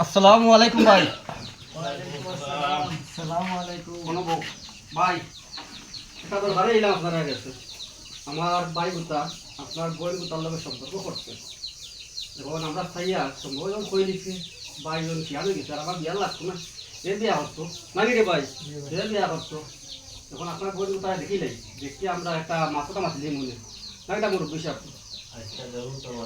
আসসালামু আলাইকুম ভাই। ভাই এটা তো ঘরে এলাম আপনারা গেছে আমার ভাই গুতা আপনার বোন গুতার লগে সম্পর্ক করছে যখন আমরা খাইয়া সম্ভব যখন কই দিচ্ছি ভাই যখন বিয়া হয়ে গেছে আর আমার বিয়া লাগতো না এ বিয়া করতো নাকি রে ভাই এ বিয়া করতো যখন আপনার বোন গুতা দেখিলাই দেখি আমরা একটা মাছটা মাছ দিই মনে না এটা মুরব্বী সাহেব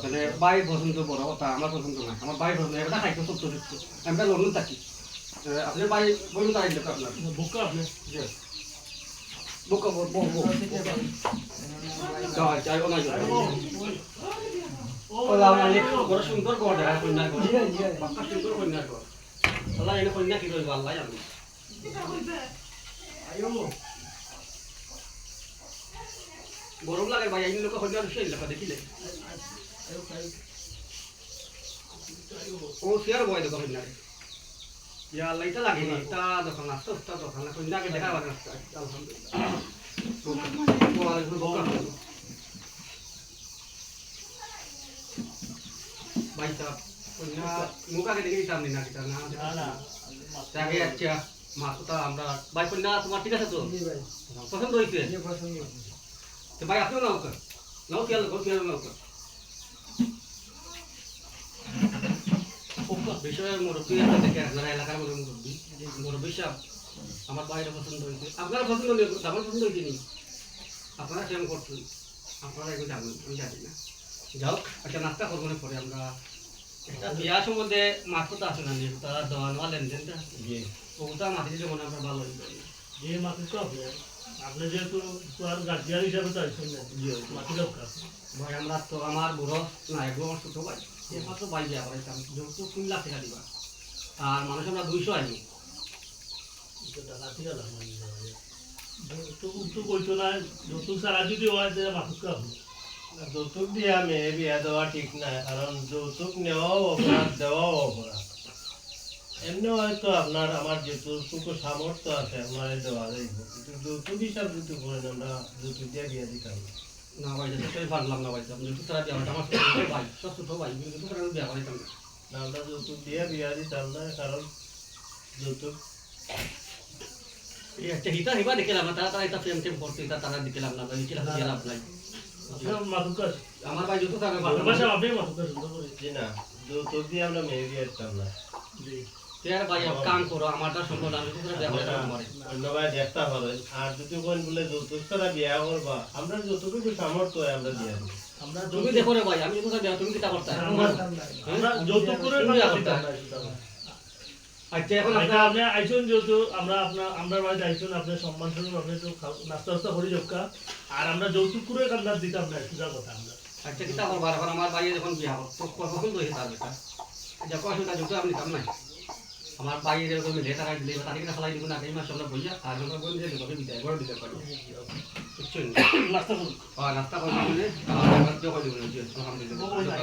মানে ভাই পছন্দ বড় কথা আমার পছন্দ না আমার ভাই পছন্দ এটা খাইতো সত্য সত্য আমরা লন্ডন থাকি আপনার ভাই বোন গুতা আইলো আপনার বুক আপনি বুক বুক বুক চাই ওনা বড় সুন্দর ঘর দেখা কন্যা ঘর বাক্কা সুন্দর কন্যা ঘর আল্লাহ এনে কন্যা কি করবে আল্লাহ জানে গরম লাগে ভাই এই লোক কন্যা সেই লেখা দেখিলে ও শেয়ার বয় দেখো কন্যা ইয়া আল্লাহ এটা লাগে না এটা দোকান আসতে উস্তা দোকান কন্যাকে দেখা লাগে আলহামদুলিল্লাহ भाई साहब কন্যা মুখ আগে দেখে দিতাম না কিটা না না আগে আচ্ছা মাছটা আমরা ভাই কন্যা তোমার ঠিক আছে তো জি ভাই পছন্দ হইছে জি পছন্দ তো ভাই আপনিও নাও কর নাও কি নাও কর ওকে বিষয় মুরব্বি আছে দেখে আপনারা এলাকার মধ্যে মুরব্বি সাহেব আমার ভাইয়ের পছন্দ হইছে আপনার পছন্দ হইছে আমার পছন্দ হইছে নি আপনারা কেমন করছেন আপনারা এগুলো জানেন আমি জানি না যাও একটা নাস্তা করবো না পরে আমরা একটা বিয়া সম্বন্ধে মাছটা আছে না তারা দেওয়া নেওয়া লেনদেনটা ওটা মাছ দিলে মনে আমরা ভালো হইবে যে মাটি তো আপনি যেহেতু আর গার্জিয়ান হিসাবে চাইছেন না মাটি দরকার ভাই আমরা তো আমার বুড়ো না একদম আমার ছোট ভাই একমাত্র ভাই বিয়া করাইতাম যেহেতু 3 লাখ টাকা দিবা আর মানুষ আমরা 200 আইনি টাকা ঠিক আছে যৌতুক কইতো না যৌতুক ছাড়া যদি হয় যে মাটি আপনি যৌতুক দিয়া মেয়ে বিয়া দেওয়া ঠিক নাই কারণ যৌতুক নেওয়াও অপরাধ দেওয়াও অপরাধ এমনি হয়তো আপনার আমার যেটুকু সামর্থ্য আছে আপনার দেওয়া যাইব কিন্তু যৌতুক হিসাব যদি করেন আমরা যৌতুক দিয়ে বিয়া দিতাম না ভাই সেটাই পারলাম না ভাই আপনি যৌতুক ছাড়া বিয়া আমার ভাই সব ছোট ভাই কিন্তু করে বিয়া করাইতাম না আমরা যৌতুক দিয়ে বিয়া দিতাম না কারণ যৌতুক এই একটা হিতা হিবা দেখলাম না তারা এটা প্রেম টেম করতে তারা দেখলাম না দেখলাম বিয়া লাভ নাই আমার ভাই যৌতুক থাকে জি না যৌতুক দিয়ে আমরা মেয়ে বিয়া দিতাম না তের ভাই কাম করো আমারটা সম্ভব আমি তো বিয়া করে আমার অন্য ভাই দেখতে পারেন আর যদি কোন বলে যৌতুক ছাড়া বিয়া করবা আমরা যৌতুক সামর্থ্য হয় আমরা দিয়া দিই আমরা তুমি দেখো রে ভাই আমি তো বিয়া তুমি কিটা করতে আমরা যৌতুক করে আচ্ছা এখন আপনি আইসুন যেহেতু আমরা বাড়িতে আইসুন আপনি সম্মান স্বরূপ আপনি তো নাস্তা টাস্তা করি যোগা আর আমরা যৌতুক করে কান্দার দিতাম না সোজা কথা আমরা আচ্ছা কিতা করবো এখন আমার ভাইয়ে যখন বিয়া পছন্দ হয়েছে তার বেটা যখন অসুবিধা যৌতুক আমি দিতাম নাই আমার ভাইয়ের এরকম মিলে টাকা দিলে তাদের কিনা খালাই দিব না এই মাসে আমরা বইয়া আর আমরা বই দিয়ে দেবো বিদায় বড় দিতে পারি বুঝছেন নাস্তা করুন নাস্তা করুন আলহামদুলিল্লাহ